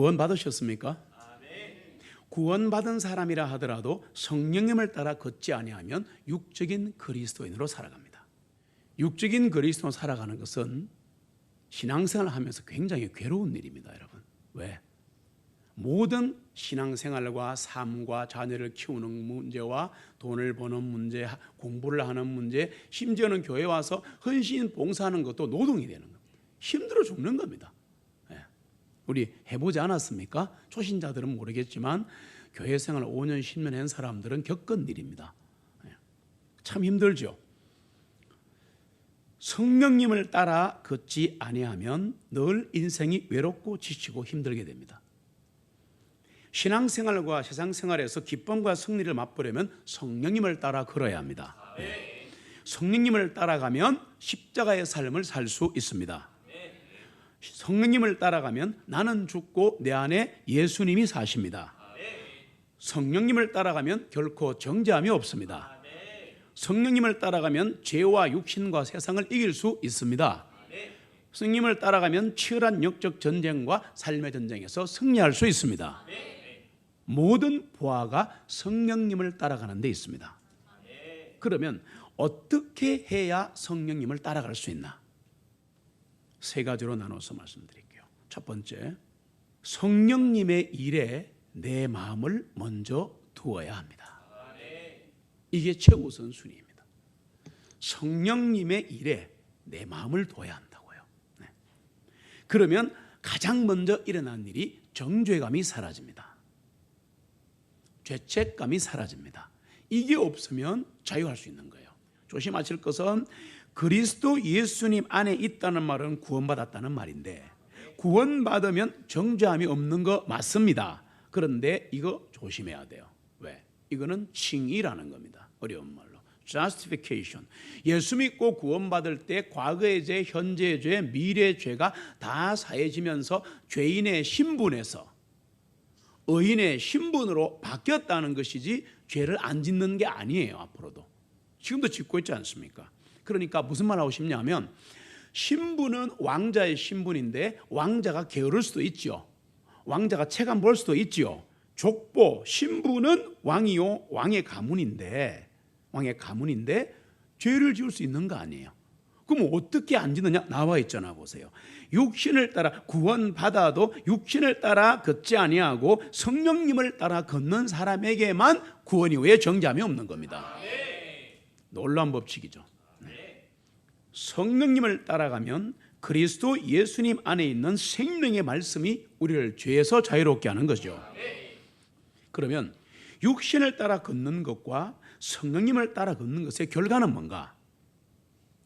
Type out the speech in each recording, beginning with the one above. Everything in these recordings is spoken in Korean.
구원받으셨습니까? 구원받은 사람이라 하더라도 성령님을 따라 걷지 아니하면 육적인 그리스도인으로 살아갑니다. 육적인 그리스도인으로 살아가는 것은 신앙생활을 하면서 굉장히 괴로운 일입니다, 여러분. 왜? 모든 신앙생활과 삶과 자녀를 키우는 문제와 돈을 버는 문제, 공부를 하는 문제, 심지어는 교회 와서 헌신 봉사하는 것도 노동이 되는 겁니다. 힘들어 죽는 겁니다. 우리 해보지 않았습니까? 초신자들은 모르겠지만 교회 생활 5년 10년 한 사람들은 겪은 일입니다. 참 힘들죠. 성령님을 따라 걷지 아니하면 늘 인생이 외롭고 지치고 힘들게 됩니다. 신앙생활과 세상생활에서 기쁨과 승리를 맛보려면 성령님을 따라 걸어야 합니다. 성령님을 따라가면 십자가의 삶을 살 수 있습니다. 성령님을 따라가면 나는 죽고 내 안에 예수님이 사십니다. 성령님을 따라가면 결코 정죄함이 없습니다. 성령님을 따라가면 죄와 육신과 세상을 이길 수 있습니다. 성령님을 따라가면 치열한 영적 전쟁과 삶의 전쟁에서 승리할 수 있습니다. 모든 보화가 성령님을 따라가는 데 있습니다. 그러면 어떻게 해야 성령님을 따라갈 수 있나? 세 가지로 나눠서 말씀드릴게요. 첫 번째, 성령님의 일에 내 마음을 먼저 두어야 합니다. 이게 최우선 순위입니다. 성령님의 일에 내 마음을 둬야 한다고요. 그러면 가장 먼저 일어난 일이 정죄감이 사라집니다. 죄책감이 사라집니다. 이게 없으면 자유할 수 있는 거예요. 조심하실 것은 그리스도 예수님 안에 있다는 말은 구원받았다는 말인데, 구원받으면 정죄함이 없는 거 맞습니다. 그런데 이거 조심해야 돼요. 왜? 이거는 칭의라는 겁니다. 어려운 말로 justification. 예수 믿고 구원받을 때 과거의 죄, 현재의 죄, 미래의 죄가 다 사해지면서 죄인의 신분에서 의인의 신분으로 바뀌었다는 것이지 죄를 안 짓는 게 아니에요. 앞으로도 지금도 짓고 있지 않습니까? 그러니까 무슨 말 하고 싶냐면, 신분은 왕자의 신분인데 왕자가 게으를 수도 있죠. 왕자가 책 안 볼 수도 있죠. 족보, 신분은 왕이요, 왕의 가문인데 죄를 지을 수 있는 거 아니에요. 그럼 어떻게 안 짓느냐? 나와 있잖아. 보세요. 육신을 따라 구원받아도 육신을 따라 걷지 아니하고 성령님을 따라 걷는 사람에게만 구원 이후에 정죄함이 없는 겁니다. 놀라운 법칙이죠. 성령님을 따라가면 그리스도 예수님 안에 있는 생명의 말씀이 우리를 죄에서 자유롭게 하는 거죠. 그러면 육신을 따라 걷는 것과 성령님을 따라 걷는 것의 결과는 뭔가?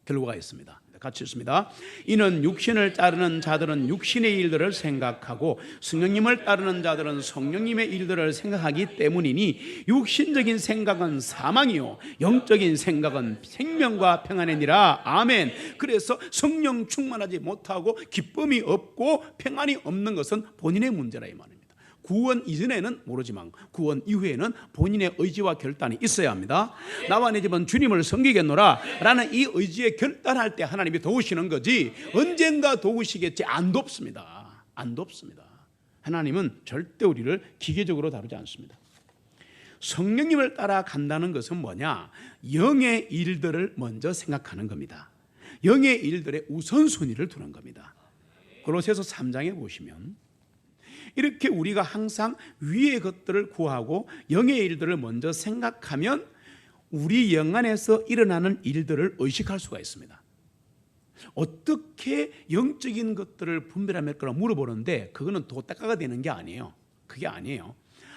결과가 있습니다. 같이 읽습니다. 이는 육신을 따르는 자들은 육신의 일들을 생각하고 성령님을 따르는 자들은 성령님의 일들을 생각하기 때문이니 육신적인 생각은 사망이요 영적인 생각은 생명과 평안이니라. 아멘. 그래서 성령 충만하지 못하고 기쁨이 없고 평안이 없는 것은 본인의 문제라 이 말입니다. 구원 이전에는 모르지만 구원 이후에는 본인의 의지와 결단이 있어야 합니다. 나와 내 집은 주님을 섬기겠노라 라는 이 의지에 결단할 때 하나님이 도우시는 거지, 언젠가 도우시겠지 안 돕습니다. 안 돕습니다. 하나님은 절대 우리를 기계적으로 다루지 않습니다. 성령님을 따라 간다는 것은 뭐냐? 영의 일들을 먼저 생각하는 겁니다. 영의 일들의 우선순위를 두는 겁니다. 골로새서 3장에 보시면 이렇게 우리가 항상 위의 것들을 구하고 영의 일들을 먼저 생각하면 우리 영 안에서 일어나는 일들을 의식할 수가 있습니다. 어떻게 영적인 것들을 분별할 거라 물어보는데 그거는 도딱가가 되는 게 아니에요. 그게 아니에요.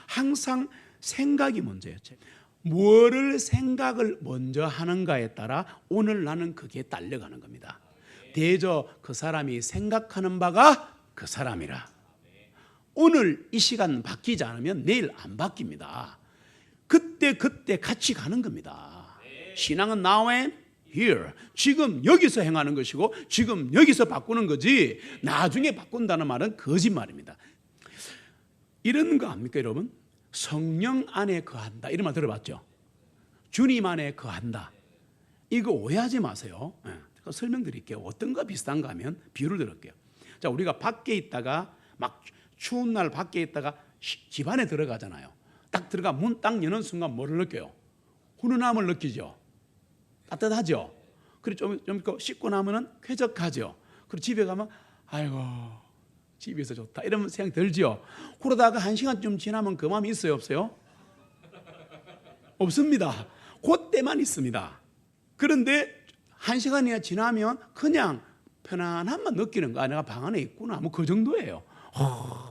항상 생각이 먼저예요. 뭐를 생각을 먼저 하는가에 따라 오늘 나는 그게 딸려가는 겁니다. 대저 그 사람이 생각하는 바가 그 사람이라. 오늘 이 시간 바뀌지 않으면 내일 안 바뀝니다. 그때 같이 가는 겁니다. 신앙은 now and here. 지금 여기서 행하는 것이고 지금 여기서 바꾸는 거지 나중에 바꾼다는 말은 거짓말입니다. 이런 거 압니까 여러분? 성령 안에 거한다 이런 말 들어봤죠? 주님 안에 거한다. 이거 오해하지 마세요. 설명드릴게요. 어떤 거 비슷한가 하면 비유를 들을게요. 자, 우리가 밖에 있다가 막 추운 날 밖에 있다가 집 안에 들어가잖아요. 딱 들어가 문 딱 여는 순간 뭐를 느껴요? 훈훈함을 느끼죠. 따뜻하죠. 그리고 좀 씻고 나면은 쾌적하죠. 그리고 집에 가면 아이고 집에서 좋다 이런 생각 들죠. 그러다가 1시간쯤 지나면 그 마음이 있어요, 없어요? 없습니다. 그때만 있습니다. 그런데 1시간이나 지나면 그냥 편안함만 느끼는 거야. 내가 방 안에 있구나. 뭐 그 정도예요.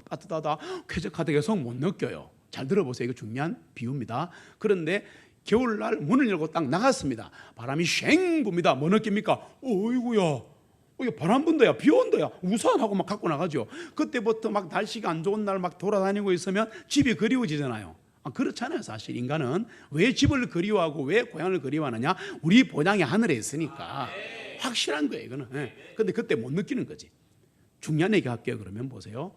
따뜻하다, 쾌적하다 계속 못 느껴요. 잘 들어보세요. 이거 중요한 비유입니다. 그런데 겨울날 문을 열고 딱 나갔습니다. 바람이 쉥 붑니다. 뭐 느낍니까? 어이구야, 이거 바람 분다야, 비 온다야, 우산하고 막 갖고 나가죠. 그때부터 막 날씨가 안 좋은 날 막 돌아다니고 있으면 집이 그리워지잖아요. 그렇잖아요. 사실 인간은 왜 집을 그리워하고 왜 고향을 그리워하느냐? 우리 본향이 하늘에 있으니까 확실한 거예요. 이거는. 근데 그때 못 느끼는 거지. 중요한 얘기 할게요. 그러면 보세요.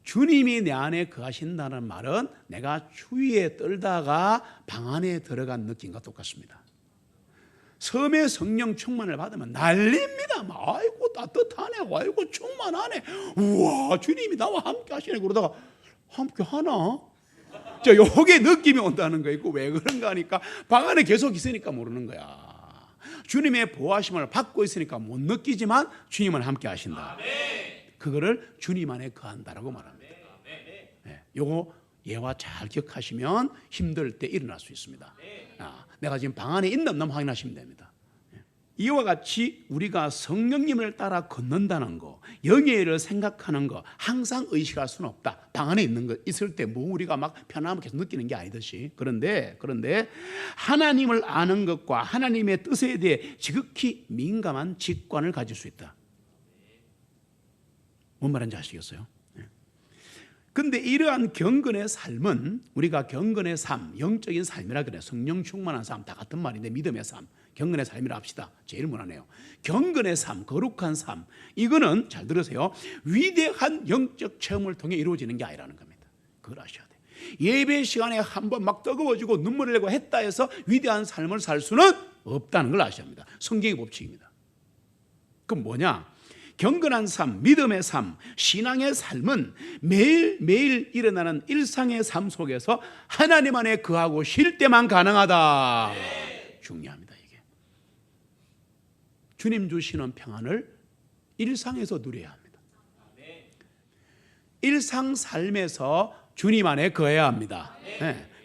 주님이 내 안에 거하신다는 말은 내가 추위에 떨다가 방 안에 들어간 느낌과 똑같습니다. 섬에 성령 충만을 받으면 난립니다. 아이고 따뜻하네, 아이고 충만하네, 우와 주님이 나와 함께 하시네. 그러다가 함께 하나? 자, 요게 느낌이 온다는 거예요. 왜 그런가 하니까 방 안에 계속 있으니까 모르는 거야. 주님의 보호하심을 받고 있으니까 못 느끼지만 주님은 함께 하신다. 그거를 주님 안에 거한다라고 말합니다. 요거 예화 잘 기억하시면 힘들 때 일어날 수 있습니다. 내가 지금 방 안에 있나 없나 확인하시면 됩니다. 이와 같이 우리가 성령님을 따라 걷는다는 거, 영예를 생각하는 거 항상 의식할 수는 없다. 방 안에 있는 거 있을 때 뭐 우리가 막 편안함을 계속 느끼는 게 아니듯이. 그런데 하나님을 아는 것과 하나님의 뜻에 대해 지극히 민감한 직관을 가질 수 있다. 뭔 말인지 아시겠어요? 근데 이러한 경건의 삶은 우리가 경건의 삶, 영적인 삶이라 그래요. 성령 충만한 삶 다 같은 말인데 믿음의 삶, 경건의 삶이라 합시다. 제일 무난해요. 경건의 삶, 거룩한 삶, 이거는 잘 들으세요. 위대한 영적 체험을 통해 이루어지는 게 아니라는 겁니다. 그걸 아셔야 돼요. 예배 시간에 한번 막 뜨거워지고 눈물을 내고 했다 해서 위대한 삶을 살 수는 없다는 걸 아셔야 합니다. 성경의 법칙입니다. 그럼 뭐냐? 경건한 삶, 믿음의 삶, 신앙의 삶은 매일매일 일어나는 일상의 삶 속에서 하나님 안에 거하고 쉴 때만 가능하다. 중요합니다. 이게 주님 주시는 평안을 일상에서 누려야 합니다. 일상 삶에서 주님 안에 거해야 합니다.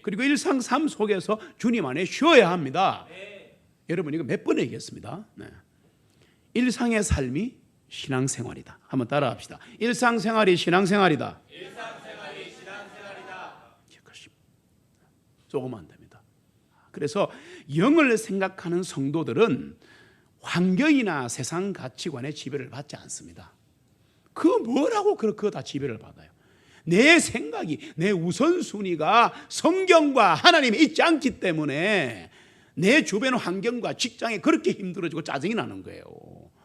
그리고 일상 삶 속에서 주님 안에 쉬어야 합니다. 여러분 이거 몇 번 얘기했습니다. 일상의 삶이 신앙생활이다. 한번 따라합시다. 일상생활이 신앙생활이다. 일상생활이 신앙생활이다. 조금 안 됩니다. 그래서 영을 생각하는 성도들은 환경이나 세상 가치관의 지배를 받지 않습니다. 그 뭐라고 그거 다 지배를 받아요. 내 생각이, 내 우선순위가 성경과 하나님이 있지 않기 때문에 내 주변 환경과 직장에 그렇게 힘들어지고 짜증이 나는 거예요.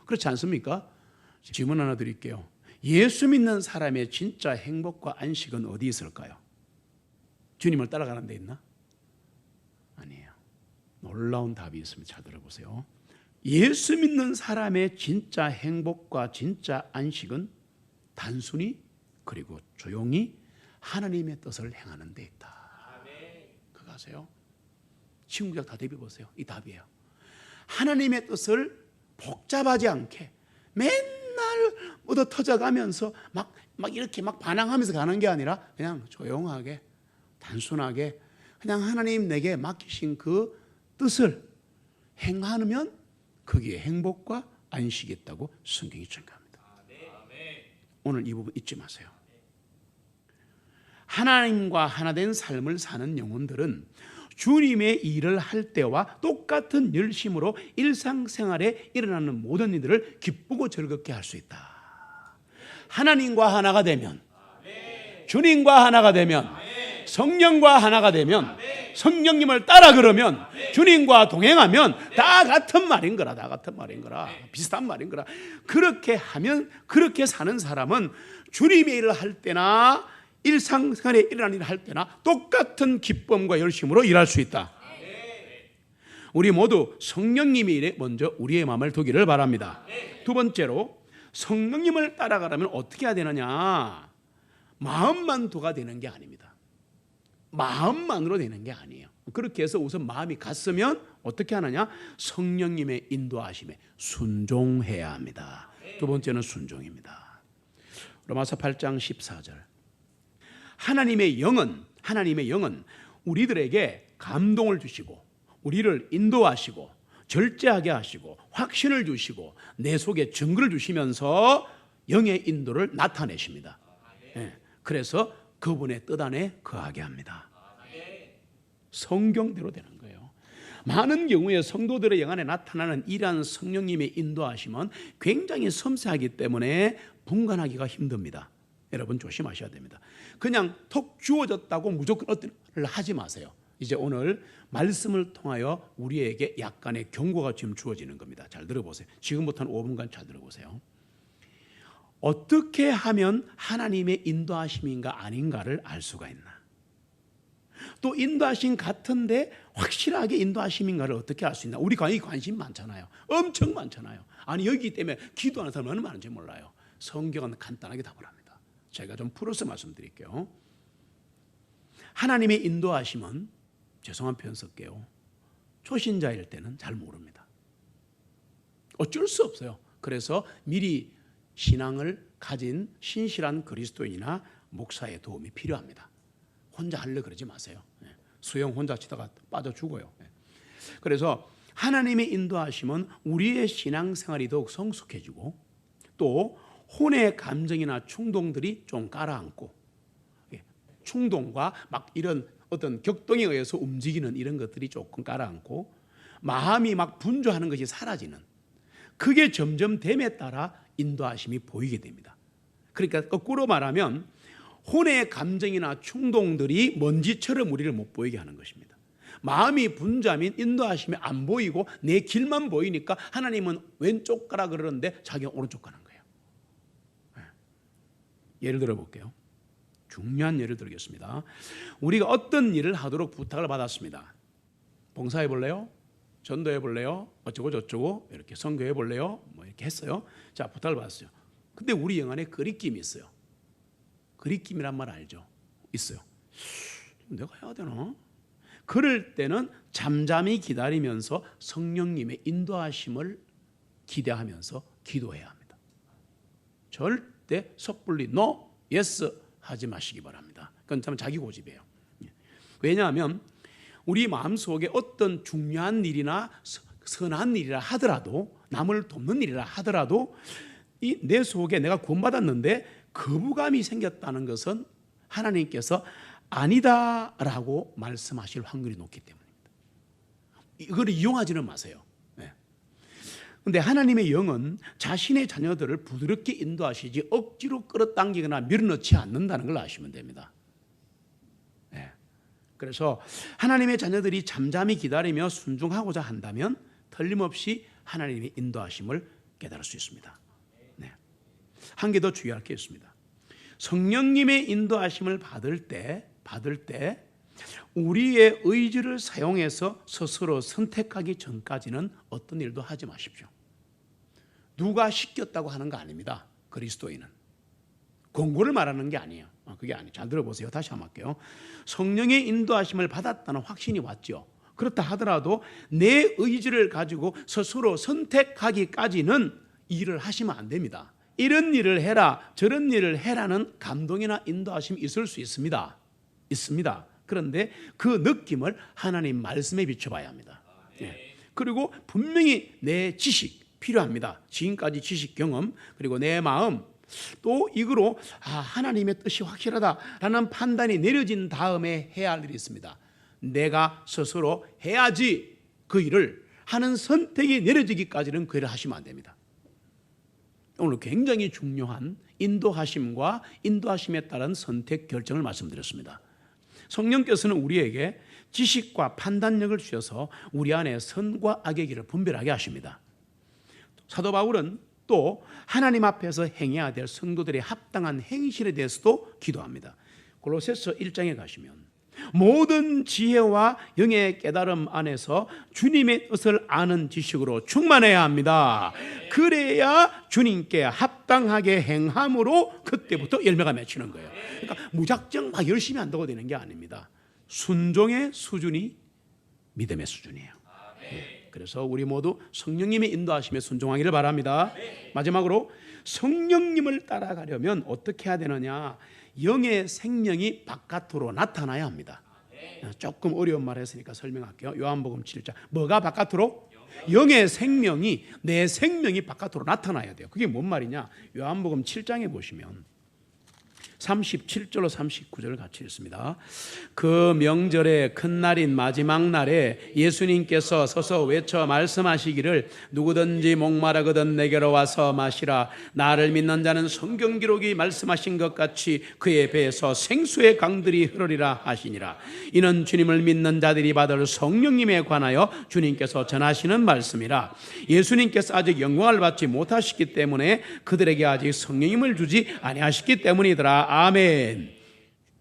그렇지 않습니까? 질문 하나 드릴게요. 예수 믿는 사람의 진짜 행복과 안식은 어디 있을까요? 주님을 따라가는 데 있나? 아니에요. 놀라운 답이 있습니다. 잘 들어보세요. 예수 믿는 사람의 진짜 행복과 진짜 안식은 단순히 그리고 조용히 하나님의 뜻을 행하는 데 있다. 그거 아세요? 친구들 다 대비해보세요. 이 답이에요. 하나님의 뜻을 복잡하지 않게 맨날 얻어 터져가면서 막 이렇게 막 반항하면서 가는 게 아니라 그냥 조용하게 단순하게 그냥 하나님 내게 맡기신 그 뜻을 행하면 거기에 행복과 안식이 있다고 성경이 증거합니다. 오늘 이 부분 잊지 마세요. 하나님과 하나 된 삶을 사는 영혼들은 주님의 일을 할 때와 똑같은 열심으로 일상생활에 일어나는 모든 일들을 기쁘고 즐겁게 할 수 있다. 하나님과 하나가 되면, 주님과 하나가 되면, 성령과 하나가 되면, 성령님을 따라 걸으면, 주님과 동행하면 다 같은 말인 거라. 다 같은 말인 거라. 비슷한 말인 거라. 그렇게 하면, 그렇게 사는 사람은 주님의 일을 할 때나 일상생활에 일어나는 일을 할 때나 똑같은 기쁨과 열심으로 일할 수 있다. 우리 모두 성령님의 일에 먼저 우리의 마음을 두기를 바랍니다. 두 번째로 성령님을 따라가려면 어떻게 해야 되느냐? 마음만도가 되는 게 아닙니다. 마음만으로 되는 게 아니에요. 그렇게 해서 우선 마음이 갔으면 어떻게 하느냐? 성령님의 인도하심에 순종해야 합니다. 두 번째는 순종입니다. 로마서 8장 14절. 하나님의 영은 우리들에게 감동을 주시고 우리를 인도하시고 절제하게 하시고 확신을 주시고 내 속에 증거를 주시면서 영의 인도를 나타내십니다. 그래서 그분의 뜻 안에 거하게 합니다. 성경대로 되는 거예요. 많은 경우에 성도들의 영 안에 나타나는 이러한 성령님의 인도하심은 굉장히 섬세하기 때문에 분간하기가 힘듭니다. 여러분 조심하셔야 됩니다. 그냥 톡 주어졌다고 무조건 어떤 일 하지 마세요. 이제 오늘 말씀을 통하여 우리에게 약간의 경고가 지금 주어지는 겁니다. 잘 들어보세요. 지금부터는 5분간 잘 들어보세요. 어떻게 하면 하나님의 인도하심인가 아닌가를 알 수가 있나? 또 인도하심 같은데 확실하게 인도하심인가를 어떻게 알 수 있나? 우리 관심 많잖아요. 엄청 많잖아요. 아니 여기 때문에 기도하는 사람 얼마나 많은지 몰라요. 성경은 간단하게 답을 합니다. 제가 좀 풀어서 말씀드릴게요. 하나님의 인도하심은 죄송한 표현 쓸게요. 초신자일 때는 잘 모릅니다. 어쩔 수 없어요. 그래서 미리 신앙을 가진 신실한 그리스도인이나 목사의 도움이 필요합니다. 혼자 하려 그러지 마세요. 수영 혼자 치다가 빠져 죽어요. 그래서 하나님의 인도하심은 우리의 신앙생활이 더욱 성숙해지고 또 혼의 감정이나 충동들이 좀 가라앉고 충동과 막 이런 어떤 격동에 의해서 움직이는 이런 것들이 조금 가라앉고 마음이 막 분주하는 것이 사라지는 그게 점점 됨에 따라 인도하심이 보이게 됩니다. 그러니까 거꾸로 말하면 혼의 감정이나 충동들이 먼지처럼 우리를 못 보이게 하는 것입니다. 마음이 분주하면 인도하심이 안 보이고 내 길만 보이니까 하나님은 왼쪽 가라 그러는데 자기가 오른쪽 가는 거예요. 예를 들어 볼게요. 중요한 예를 들겠습니다. 우리가 어떤 일을 하도록 부탁을 받았습니다. 봉사해 볼래요? 전도해 볼래요? 어쩌고 저쩌고 이렇게 선교해 볼래요? 뭐 이렇게 했어요. 자, 부탁을 받았어요. 근데 우리 영 안에 거리낌이 있어요. 거리낌이란 말 알죠? 있어요. 내가 해야 되나? 그럴 때는 잠잠히 기다리면서 성령님의 인도하심을 기대하면서 기도해야 합니다. 절대 섣불리 no, yes 하지 마시기 바랍니다. 그건 참 자기 고집이에요. 왜냐하면 우리 마음속에 어떤 중요한 일이나 선한 일이라 하더라도 남을 돕는 일이라 하더라도 이 내 속에 내가 구원받았는데 거부감이 생겼다는 것은 하나님께서 아니다라고 말씀하실 확률이 높기 때문입니다. 이걸 이용하지는 마세요. 그런데 하나님의 영은 자신의 자녀들을 부드럽게 인도하시지 억지로 끌어당기거나 밀어넣지 않는다는 걸 아시면 됩니다. 그래서 하나님의 자녀들이 잠잠히 기다리며 순종하고자 한다면 틀림없이 하나님의 인도하심을 깨달을 수 있습니다. 한 개 더 주의할 게 있습니다. 성령님의 인도하심을 받을 때 우리의 의지를 사용해서 스스로 선택하기 전까지는 어떤 일도 하지 마십시오. 누가 시켰다고 하는 거 아닙니다. 그리스도인은 권고를 말하는 게 아니에요. 그게 아니에요. 잘 들어보세요. 다시 한번 할게요. 성령의 인도하심을 받았다는 확신이 왔죠. 그렇다 하더라도 내 의지를 가지고 스스로 선택하기까지는 일을 하시면 안 됩니다. 이런 일을 해라 저런 일을 해라는 감동이나 인도하심이 있을 수 있습니다. 그런데 그 느낌을 하나님 말씀에 비춰봐야 합니다. 그리고 분명히 내 지식 필요합니다. 지금까지 지식 경험 그리고 내 마음 또 이거로 하나님의 뜻이 확실하다라는 판단이 내려진 다음에 해야 할 일이 있습니다. 내가 스스로 해야지 그 일을 하는 선택이 내려지기까지는 그 일을 하시면 안 됩니다. 오늘 굉장히 중요한 인도하심과 인도하심에 따른 선택 결정을 말씀드렸습니다. 성령께서는 우리에게 지식과 판단력을 주셔서 우리 안에 선과 악의 길을 분별하게 하십니다. 사도 바울은 또 하나님 앞에서 행해야 될 성도들의 합당한 행실에 대해서도 기도합니다. 골로새서 1장에 가시면 모든 지혜와 영의 깨달음 안에서 주님의 뜻을 아는 지식으로 충만해야 합니다. 그래야 주님께 합당하게 행함으로 그때부터 열매가 맺히는 거예요. 그러니까 무작정 막 열심히 한다고 되는 게 아닙니다. 순종의 수준이 믿음의 수준이에요. 그래서 우리 모두 성령님의 인도하심에 순종하기를 바랍니다. 마지막으로 성령님을 따라가려면 어떻게 해야 되느냐? 영의 생명이 바깥으로 나타나야 합니다. 조금 어려운 말 했으니까 설명할게요. 요한복음 7장. 뭐가 바깥으로? 영의 생명이, 내 생명이 바깥으로 나타나야 돼요. 그게 뭔 말이냐? 요한복음 7장에 보시면 37절로 39절을 같이 읽습니다. 그 명절의 큰 날인 마지막 날에 예수님께서 서서 외쳐 말씀하시기를 누구든지 목마르거든 내게로 와서 마시라. 나를 믿는 자는 성경 기록이 말씀하신 것 같이 그의 배에서 생수의 강들이 흐르리라 하시니라. 이는 주님을 믿는 자들이 받을 성령님에 관하여 주님께서 전하시는 말씀이라. 예수님께서 아직 영광을 받지 못하시기 때문에 그들에게 아직 성령님을 주지 아니하시기 때문이더라. 아멘.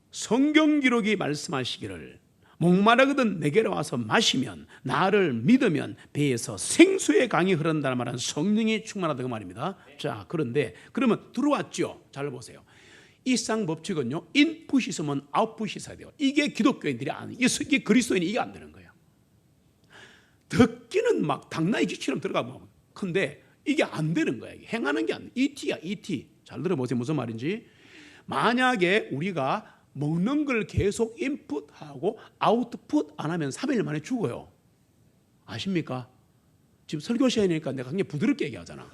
성경 기록이 말씀하시기를 목마르거든 내게로 와서 마시면, 나를 믿으면 배에서 생수의 강이 흐른다는 말은 성령이 충만하다 그 말입니다. 자, 그런데 그러면 들어왔죠. 잘 보세요. 이 쌍 법칙은요, 인풋이 있으면 아웃풋이 있어야 돼요. 이게 기독교인들이 아는, 이게 그리스도인이 이게 안 되는 거예요. 듣기는 막 당나귀 귀처럼 들어가면 근데 이게 안 되는 거예요. 행하는 게 안 돼. ET야, ET. 잘 들어보세요. 무슨 말인지. 만약에 우리가 먹는 걸 계속 인풋하고 아웃풋 안 하면 3일 만에 죽어요. 아십니까? 지금 설교 시간이니까 내가 그냥 부드럽게 얘기하잖아.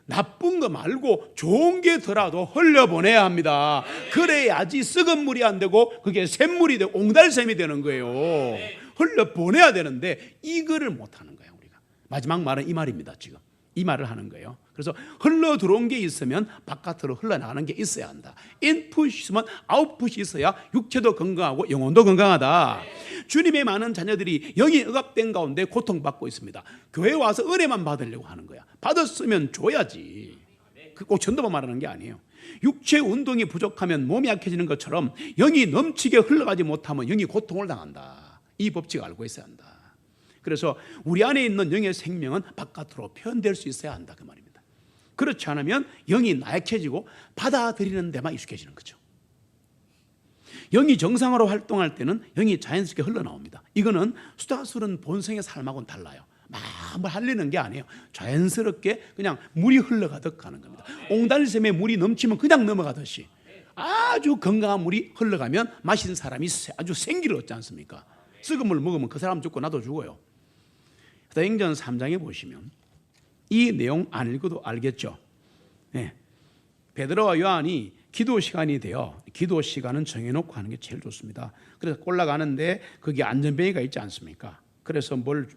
나쁜 거 말고 좋은 게 더라도 흘려보내야 합니다. 그래야지 썩은 물이 안 되고 그게 샘물이 되고 옹달샘이 되는 거예요. 흘려보내야 되는데 이거를 못하는 거예요. 우리가 마지막 말은 이 말입니다. 지금 이 말을 하는 거예요. 그래서 흘러 들어온 게 있으면 바깥으로 흘러나가는 게 있어야 한다. 인풋이 있으면 아웃풋이 있어야 육체도 건강하고 영혼도 건강하다. 주님의 많은 자녀들이 영이 억압된 가운데 고통받고 있습니다. 교회 와서 은혜만 받으려고 하는 거야. 받았으면 줘야지. 꼭 전도만 말하는 게 아니에요. 육체 운동이 부족하면 몸이 약해지는 것처럼 영이 넘치게 흘러가지 못하면 영이 고통을 당한다. 이 법칙 알고 있어야 한다. 그래서 우리 안에 있는 영의 생명은 바깥으로 표현될 수 있어야 한다 그 말입니다. 그렇지 않으면 영이 나약해지고 받아들이는 데만 익숙해지는 거죠. 영이 정상으로 활동할 때는 영이 자연스럽게 흘러나옵니다. 이거는 수다스러운 본성의 삶하고는 달라요. 막 뭘 하려는 게 아니에요. 자연스럽게 그냥 물이 흘러가듯 가는 겁니다. 옹달샘에 물이 넘치면 그냥 넘어가듯이 아주 건강한 물이 흘러가면 마신 사람이 아주 생기를 얻지 않습니까? 썩은 물 먹으면 그 사람 죽고 나도 죽어요. 사도행전 3장에 보시면 이 내용 안 읽어도 알겠죠. 네. 베드로와 요한이 기도 시간이 돼요. 기도 시간은 정해놓고 하는 게 제일 좋습니다. 그래서 올라가는데 거기 안전뱅이가 있지 않습니까? 그래서 뭘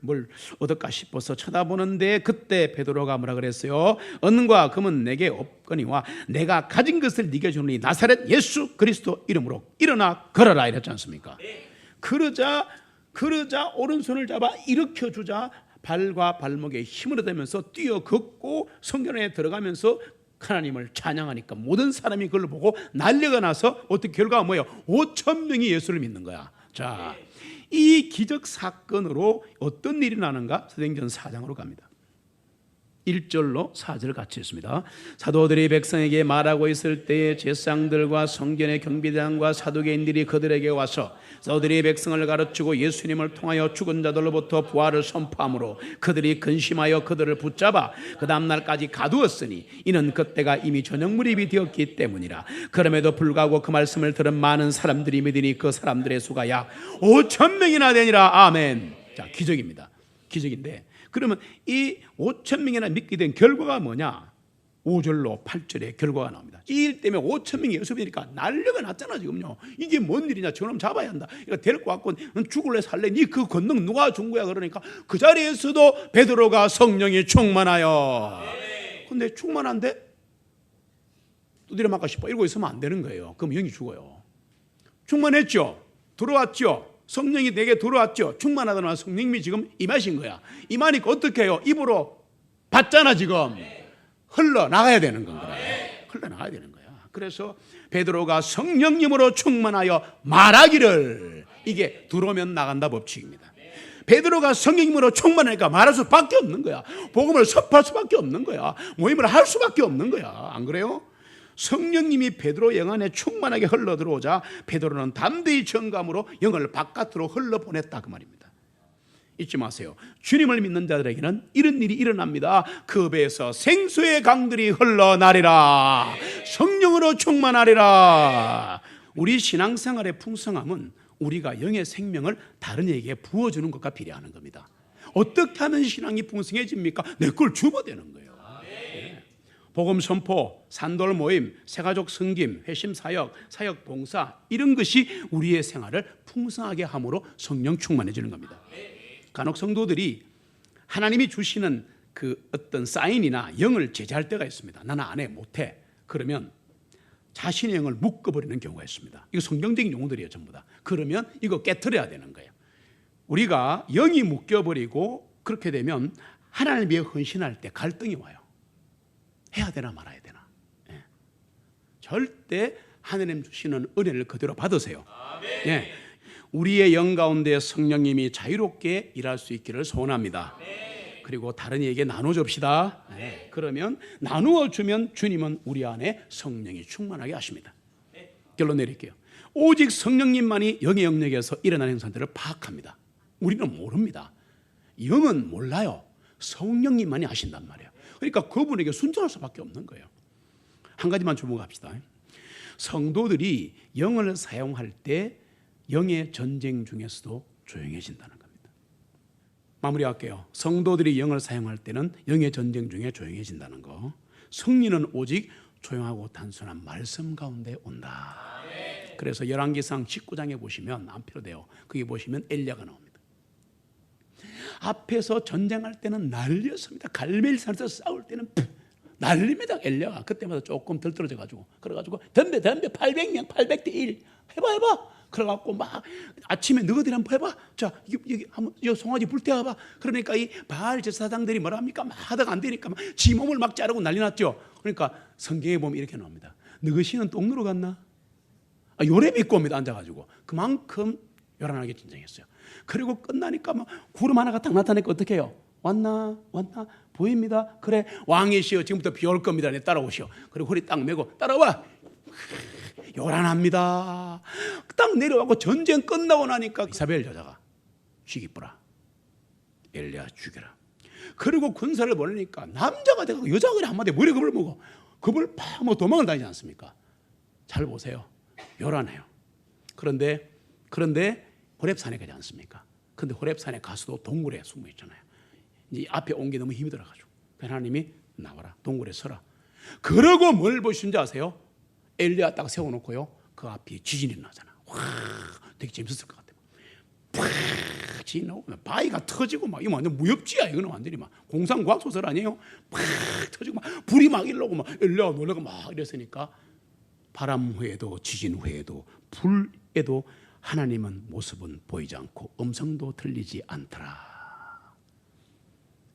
얻을까 싶어서 쳐다보는데 그때 베드로가 뭐라 그랬어요? 은과 금은 내게 없거니와 내가 가진 것을 네게 주노니 나사렛 예수 그리스도 이름으로 일어나 걸어라 이랬지 않습니까? 그러자 오른손을 잡아 일으켜주자 발과 발목에 힘을 얻으면서 뛰어 걷고 성전에 들어가면서 하나님을 찬양하니까 모든 사람이 그걸 보고 난리가 나서 어떻게 결과가 뭐예요? 5,000명이 예수를 믿는 거야. 자, 이 기적 사건으로 어떤 일이 나는가? 사도행전 4장으로 갑니다. 1절로 4절 같이 읽습니다. 사도들이 백성에게 말하고 있을 때에 제사장들과 성전의 경비장과 사두개인들이 그들에게 와서 사도들이 백성을 가르치고 예수님을 통하여 죽은 자들로부터 부활을 선포함으로 그들이 근심하여 그들을 붙잡아 그 다음날까지 가두었으니 이는 그때가 이미 저녁 무렵이 되었기 때문이라. 그럼에도 불구하고 그 말씀을 들은 많은 사람들이 믿으니 그 사람들의 수가 약 5,000명이나 되니라. 아멘. 자, 기적입니다. 기적인데 그러면 이 5,000명이나 믿게 된 결과가 뭐냐? 5절로 8절에 결과가 나옵니다. 이 일 때문에 5,000명이 예수 믿으니까 난리가 났잖아 지금요. 이게 뭔 일이냐? 저놈 잡아야 한다. 이거 데리고 갖고 죽을래 살래? 니 그 권능 누가 준 거야? 그러니까 그 자리에서도 베드로가 성령이 충만하여. 근데 충만한데 두드려 맞고 싶어 이러고 있으면 안 되는 거예요. 그럼 영이 죽어요. 충만했죠? 들어왔죠? 성령이 내게 들어왔죠. 충만하다는 성령님이 지금 임하신 거야. 임하니까 어떻게 해요? 입으로 받잖아 지금. 흘러나가야 되는 건가요? 흘러나가야 되는 거야. 그래서 베드로가 성령님으로 충만하여 말하기를, 이게 들어오면 나간다 법칙입니다. 베드로가 성령님으로 충만하니까 말할 수밖에 없는 거야. 복음을 선포할 수밖에 없는 거야. 모임을 할 수밖에 없는 거야. 안 그래요? 성령님이 베드로 영 안에 충만하게 흘러들어오자 베드로는 담대히 정감으로 영을 바깥으로 흘러보냈다, 그 말입니다. 잊지 마세요. 주님을 믿는 자들에게는 이런 일이 일어납니다. 그 배에서 생수의 강들이 흘러나리라. 성령으로 충만하리라. 우리 신앙생활의 풍성함은 우리가 영의 생명을 다른 이에게 부어주는 것과 비례하는 겁니다. 어떻게 하면 신앙이 풍성해집니까? 내 걸 주어대는 거예요. 복음 선포, 산돌 모임, 새가족 섬김, 회심 사역, 사역 봉사, 이런 것이 우리의 생활을 풍성하게 함으로 성령 충만해지는 겁니다. 간혹 성도들이 하나님이 주시는 그 어떤 사인이나 영을 제재할 때가 있습니다. 나는 안 해, 못해. 그러면 자신의 영을 묶어버리는 경우가 있습니다. 이거 성경적인 용어들이에요, 전부 다. 그러면 이거 깨트려야 되는 거예요. 우리가 영이 묶여버리고 그렇게 되면 하나님 위해 헌신할 때 갈등이 와요. 해야 되나 말아야 되나. 절대 하나님 주시는 은혜를 그대로 받으세요. 예. 우리의 영 가운데 성령님이 자유롭게 일할 수 있기를 소원합니다. 그리고 다른 이에게 나눠줍시다. 그러면 나누어 주면 주님은 우리 안에 성령이 충만하게 하십니다. 결론 내릴게요. 오직 성령님만이 영의 영역에서 일어나는 행사들을 파악합니다. 우리는 모릅니다. 영은 몰라요. 성령님만이 하신단 말이에요. 그러니까 그분에게 순종할 수밖에 없는 거예요. 한 가지만 주목합시다. 성도들이 영을 사용할 때 영의 전쟁 중에서도 조용해진다는 겁니다. 마무리할게요. 성도들이 영을 사용할 때는 영의 전쟁 중에 조용해진다는 거. 승리는 오직 조용하고 단순한 말씀 가운데 온다. 그래서 열왕기상 19장에 보시면 안 필요돼요. 거기 보시면 엘리야가 나옵니다. 앞에서 전쟁할 때는 난리였습니다. 갈멜산에서 싸울 때는 난립니다. 엘리야가 그때마다 조금 덜 떨어져가지고 그래가지고 덤벼 800명 800대 1 해봐. 그래갖고 막 아침에 너희들이 한번 해봐. 자 여기 한번 송아지 불태워봐. 그러니까 이 바알 제사장들이 뭐랍니까? 막 하다가 안 되니까 막 지 몸을 막 자르고 난리 났죠. 그러니까 성경에 보면 이렇게 나옵니다. 너희 신은 똥 누러 갔나? 요래 믿고 옵니다. 앉아가지고 그만큼 요란하게 진정했어요. 그리고 끝나니까 막 구름 하나가 딱 나타나니까 어떻게 해요? 왔나 보입니다. 그래 왕이시여 지금부터 비 올 겁니다. 네 따라오시오. 그리고 허리 딱 메고 따라와. 요란합니다. 딱 내려가고 전쟁 끝나고 나니까 이사벨 여자가 죽이쁘라. 엘리야 죽여라. 그리고 군사를 보내니까 남자가 되고 여자가 그래 한마디에 머리에 겁을 먹어. 겁을 팍 뭐 도망을 다니지 않습니까? 잘 보세요. 요란해요. 그런데 호렙산에 가지 않습니까? 그런데 호렙산에 가서도 동굴에 숨어 있잖아요. 이제 앞에 온 게 너무 힘이 들어가지고 하나님이 나와라. 동굴에 서라. 그러고 뭘 보시는지 아세요? 엘리야 딱 세워놓고요. 그 앞에 지진이 나잖아. 와, 되게 재밌었을 것 같아요. 팍 지진이 나오고 바위가 터지고 막 이거 완전 무협지야. 이거는 완전히 막 공상과학 소설 아니에요? 팍 터지고 막 불이 막 일러고 막 엘리야 놀라고 막 이랬으니까 바람 후에도 지진 후에도 불에도 하나님은 모습은 보이지 않고 음성도 들리지 않더라.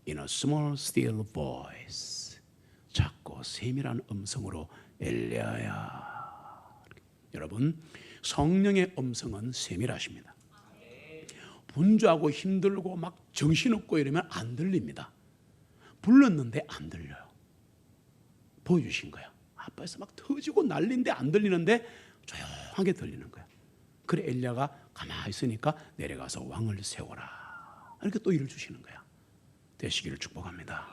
In a small still voice, 작고 세밀한 음성으로 엘리야야. 여러분 성령의 음성은 세밀하십니다. 분주하고 힘들고 막 정신없고 이러면 안 들립니다. 불렀는데 안 들려요. 보여주신 거야. 앞에서 막 터지고 난리인데 안 들리는데 조용하게 들리는 거야. 그래 엘리야가 가만히 있으니까 내려가서 왕을 세워라. 이렇게 또 일을 주시는 거야. 되시기를 축복합니다.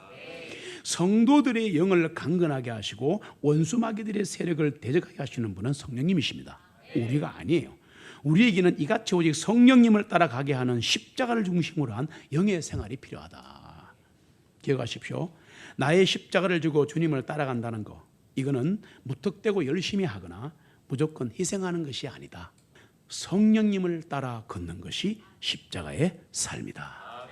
성도들의 영을 강건하게 하시고 원수 마귀들의 세력을 대적하게 하시는 분은 성령님이십니다. 우리가 아니에요. 우리에게는 이같이 오직 성령님을 따라가게 하는 십자가를 중심으로 한 영의 생활이 필요하다. 기억하십시오. 나의 십자가를 지고 주님을 따라간다는 거, 이거는 무턱대고 열심히 하거나 무조건 희생하는 것이 아니다. 성령님을 따라 걷는 것이 십자가의 삶이다.